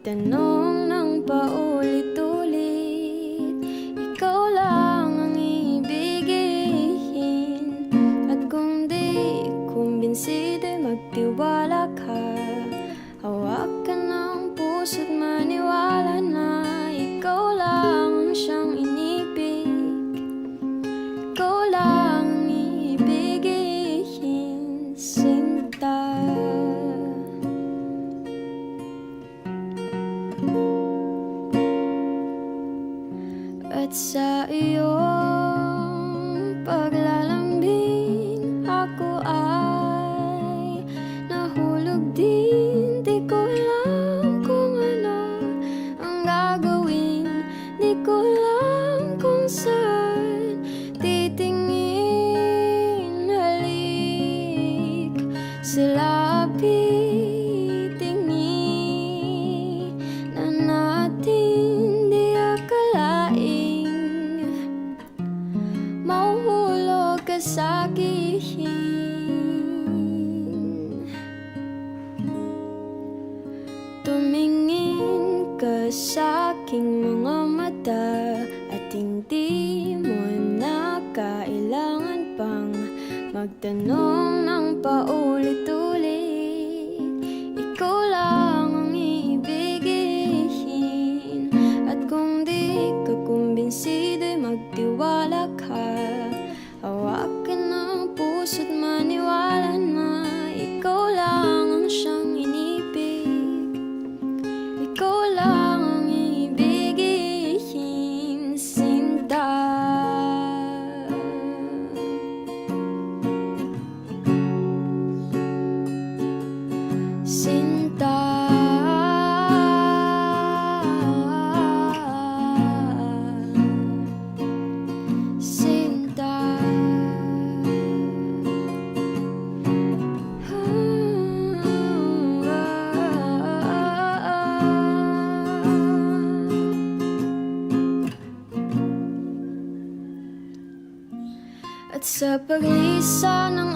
magtanong ng paulit-ulit. Ikaw lang ang ibigin, at kung di kumbinsido'y magtiwala ka. Hawakan ng puso't maniwala na ikaw lang ang siyang inibig. Ikaw lang ang ibigin, sinta. At sa iyong paglalambing, ako ay nahulog din. Di ko alam kung ano ang gagawin, di ko alam kung saan titingin. Halik sa lapit, tingin na natin, di akalaing mahuhulog ka sa'kin. Tumingin ka sa'king mga mata, at hindi mo na kailangan pang magtanong ng paulit-ulit. Ikaw lang ang ibigin, at kung di ka kumbinsido'y magtiwala ka. Hawakan ng puso't maniwala na ikaw lang ang siyang inibig. Ikaw lang ang ibigin, sinta. Sinta. Sinta. At sa paglisa ng